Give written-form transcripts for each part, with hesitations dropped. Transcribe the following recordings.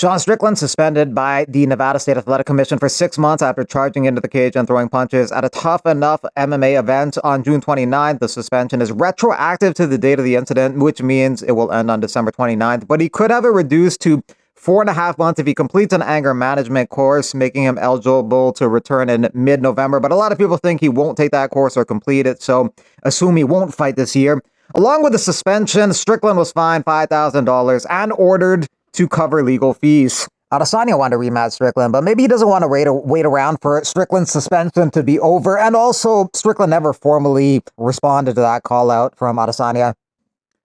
Sean Strickland suspended by the Nevada State Athletic Commission for 6 months after charging into the cage and throwing punches at a Tough Enough MMA event on June 29th. The suspension is retroactive to the date of the incident, which means it will end on December 29th. But he could have it reduced to 4.5 months if he completes an anger management course, making him eligible to return in mid-November. But a lot of people think he won't take that course or complete it, so assume he won't fight this year. Along with the suspension, Strickland was fined $5,000 and ordered to cover legal fees. Adesanya wanted to rematch Strickland, but maybe he doesn't want to wait around for Strickland's suspension to be over. And also, Strickland never formally responded to that call out from Adesanya.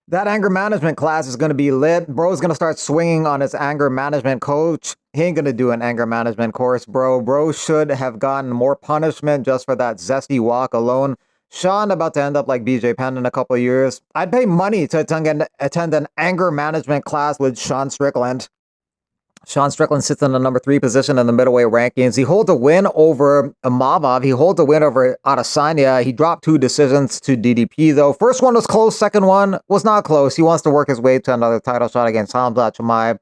That anger management class is going to be lit. Bro's going to start swinging on his anger management coach. He ain't going to do an anger management course, bro. Bro should have gotten more punishment just for that zesty walk alone. Sean about to end up like BJ Penn in a couple of years. I'd pay money to attend an anger management class with Sean Strickland. Sean Strickland sits in the number 3 position in the middleweight rankings. He holds a win over Imavov. He holds a win over Adesanya. He dropped 2 decisions to DDP, though. First one was close. Second one was not close. He wants to work his way to another title shot against Hamza Chimaev.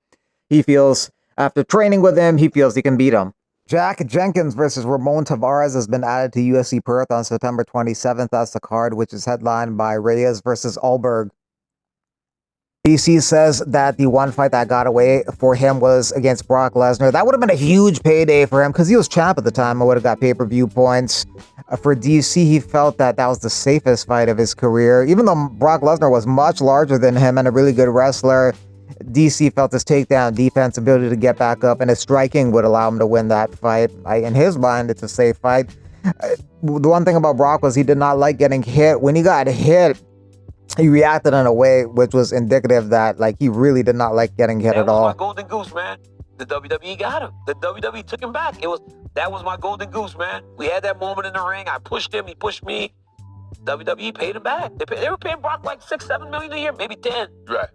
He feels, after training with him, he feels he can beat him. Jack Jenkins versus Ramon Tavares has been added to UFC Perth on September 27th. That's the card, which is headlined by Reyes versus Alberg. DC says that the one fight that got away for him was against Brock Lesnar. That would have been a huge payday for him because he was champ at the time and would have got pay-per-view points. For DC, he felt that that was the safest fight of his career. Even though Brock Lesnar was much larger than him and a really good wrestler, DC felt his takedown defense, ability to get back up, and his striking would allow him to win that fight. In his mind, it's a safe fight. The one thing about Brock was he did not like getting hit. When he got hit, he reacted in a way which was indicative that he really did not like getting hit at all. That was my golden goose, man. The WWE got him. The WWE took him back. That was my golden goose, man. We had that moment in the ring. I pushed him. He pushed me. WWE paid him back. They were paying Brock like $6-7 million a year, maybe 10. Right.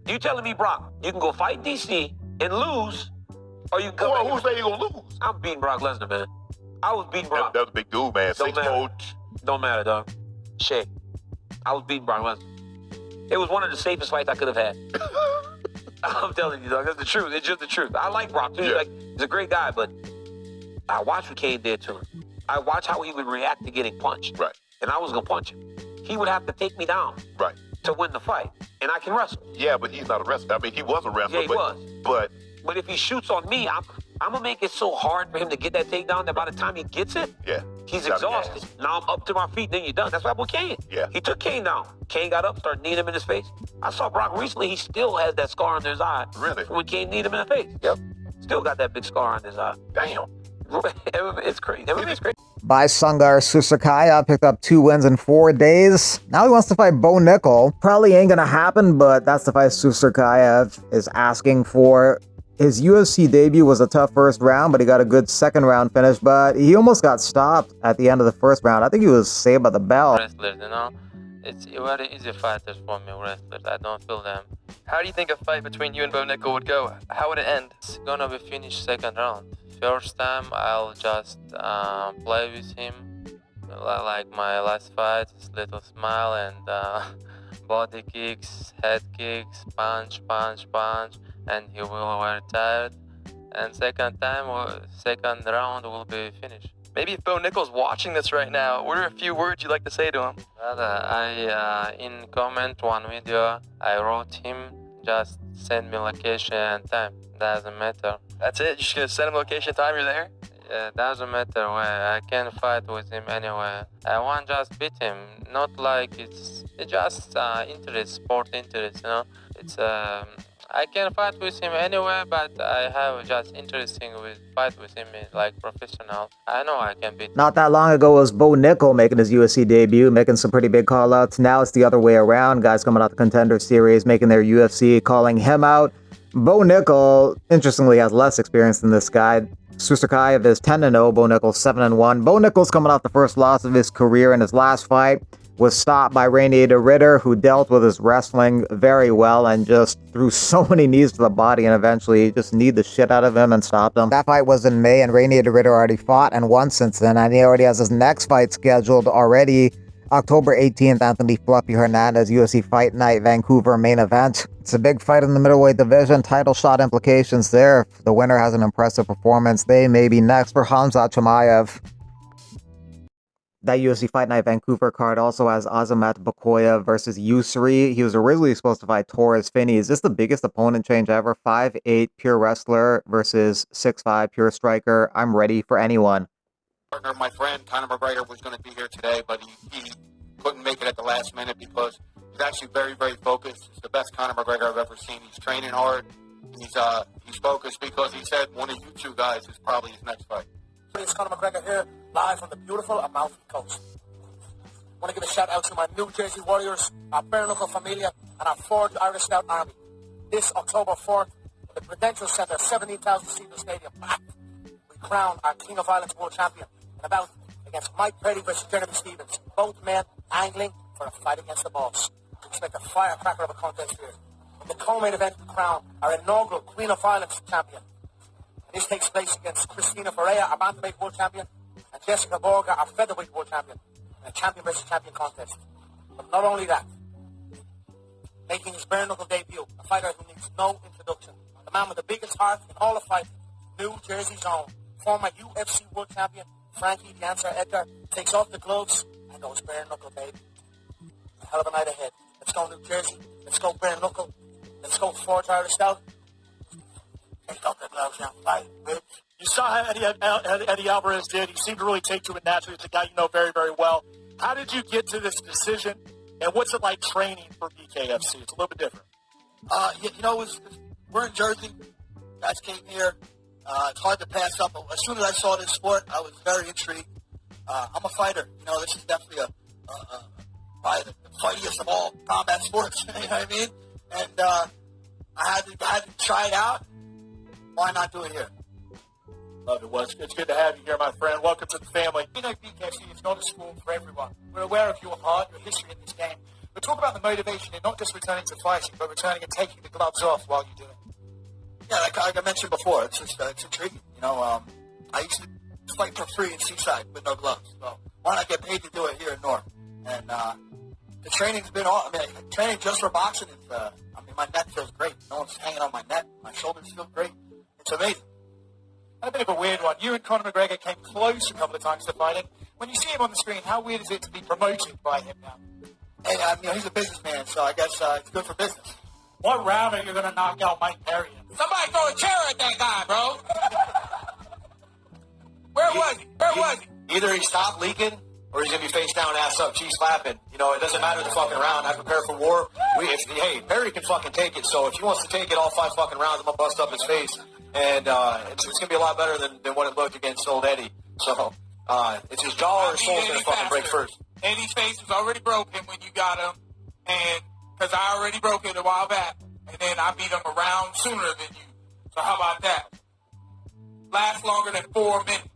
You telling me, Brock, you can go fight DC and lose, or you can come Who say you gonna lose? I'm beating Brock Lesnar, man. I was beating Brock. That was a big dude, man. Don't matter, dog. Shit. I was beating Brock Lesnar. It was one of the safest fights I could have had. I'm telling you, dog. That's the truth. It's just the truth. I like Brock, too. Yeah. He's a great guy, but I watched what Kane did to him. I watched how he would react to getting punched. Right. And I was going to punch him. He would have to take me down. Right. To win the fight. And I can wrestle. Yeah, but he's not a wrestler. I mean, he was a wrestler. Yeah, he was. But if he shoots on me, I'm going to make it so hard for him to get that takedown that by the time he gets it, yeah, he's exhausted. Now I'm up to my feet, then you're done. That's what happened with Kane. Yeah. He took Kane down. Kane got up, started kneeing him in his face. I saw Brock recently. He still has that scar under his eye. Really? When Kane kneed him in the face. Yep. Still got that big scar on his eye. Damn. It's crazy. It's crazy. By Sungar Suskaya picked up 2 wins in 4 days. Now he wants to fight Bo Nickal. Probably ain't gonna happen, but that's the fight Suskaya is asking for. His UFC debut was a tough first round, but he got a good second round finish, but he almost got stopped at the end of the first round. I think he was saved by the bell. Wrestlers, it's very easy fighters for me, wrestlers. I don't feel them. How do you think a fight between you and Bo Nickal would go? How would it end? It's gonna be finished second round. First time, I'll just play with him like my last fight, his little smile and body kicks, head kicks, punch, and he will wear tired. And second round will be finished. Maybe if Bo Nickal's watching this right now, what are a few words you'd like to say to him? I in comment one video, I wrote him, just send me location and time. Doesn't matter. That's it? You're just gonna send him location, time, you're there? Yeah, doesn't matter where. I can fight with him anywhere. I want just beat him. Not like it's just interest, sport interest, It's I can fight with him anywhere, but I have just interesting fight with him like professional. I know I can beat him. Not that long ago was Bo Nickal making his UFC debut, making some pretty big call-outs. Now it's the other way around. Guys coming out the Contender Series, making their UFC, calling him out. Bo Nickal, interestingly, has less experience than this guy. Suskaya is 10-0, Bo Nickal 7-1. Bo Nickal's coming off the first loss of his career in his last fight. Was stopped by Ranier Ritter, who dealt with his wrestling very well and just threw so many knees to the body and eventually just kneed the shit out of him and stopped him. That fight was in May, and Ranier Ritter already fought and won since then, and he already has his next fight scheduled already October 18th, Anthony Fluffy Hernandez, UFC Fight Night, Vancouver main event. It's a big fight in the middleweight division. Title shot implications there. If the winner has an impressive performance, they may be next for Khamzat Chimaev. That UFC Fight Night Vancouver card also has Azamat Bakoya versus Yusri. He was originally supposed to fight Torres Finney. Is this the biggest opponent change ever? 5'8" pure wrestler versus 6'5" pure striker. I'm ready for anyone. Partner, my friend Conor McGregor was going to be here today, but he couldn't make it at the last minute because he's actually very, very focused. It's the best Conor McGregor I've ever seen. He's training hard. He's focused because he said one of you two guys is probably his next fight. It's Conor McGregor here, live from the beautiful Amalfi Coast. I want to give a shout out to my New Jersey Warriors, our bare knuckle familia, and our Forge Irish Scout Army. This October 4th, in the Prudential Center, 17,000-seater stadium, we crown our King of Violence World Champion in a bout against Mike Perry versus Jeremy Stevens. Both men angling for a fight against the boss. We expect a firecracker of a contest here. In the co-main event, we crown our inaugural Queen of Violence champion. This takes place against Christina Ferreira, our bantamweight world champion, and Jessica Borga, our featherweight world champion, in a champion versus champion contest. But not only that, making his bare knuckle debut, a fighter who needs no introduction, the man with the biggest heart in all of fighting, New Jersey's own, former UFC world champion, Frankie the Answer Edgar, takes off the gloves and goes bare knuckle, baby. A hell of a night ahead. Let's go New Jersey. Let's go bare knuckle. Let's go Forge Irish Scout. Take off the gloves and fight, bitch. You saw how Eddie Alvarez did. He seemed to really take to it naturally. It's a guy you know very, very well. How did you get to this decision, and what's it like training for BKFC? It's a little bit different. We're in Jersey. Guys came here. It's hard to pass up. As soon as I saw this sport, I was very intrigued. I'm a fighter. This is definitely probably the fightiest of all combat sports. You know what I mean? And I had to try it out. Why not do it here? Love it, Wes. It's good to have you here, my friend. Welcome to the family. BKFC is not a school for everyone. We're aware of your heart, your history in this game. But talk about the motivation in not just returning to fighting, but returning and taking the gloves off while you do it. Yeah, like I mentioned before, it's intriguing. I used to fight for free in Seaside with no gloves. So why not get paid to do it here in North? And the training's been all. Training just for boxing is. My neck feels great. No one's hanging on my neck. My shoulders feel great. It's amazing. A bit of a weird one. You and Conor McGregor came close a couple of times to fighting. When you see him on the screen, how weird is it to be promoted by him now? Hey, he's a businessman, so I guess it's good for business. What round are you going to knock out Mike Perry in? Somebody throw a chair at that guy, bro. Where was he? Either he stopped leaking or he's going to be face down, ass up, cheese slapping. It doesn't matter the fucking round. I prepare for war. Perry can fucking take it, so if he wants to take it all 5 fucking rounds, I'm going to bust up his face. And it's going to be a lot better than what it looked against old Eddie. So it's his jaw or his soul's going to fucking break first. Eddie's face was already broken when you got him, and because I already broke it a while back, and then I beat him a round sooner than you. So how about that? Last longer than 4 minutes.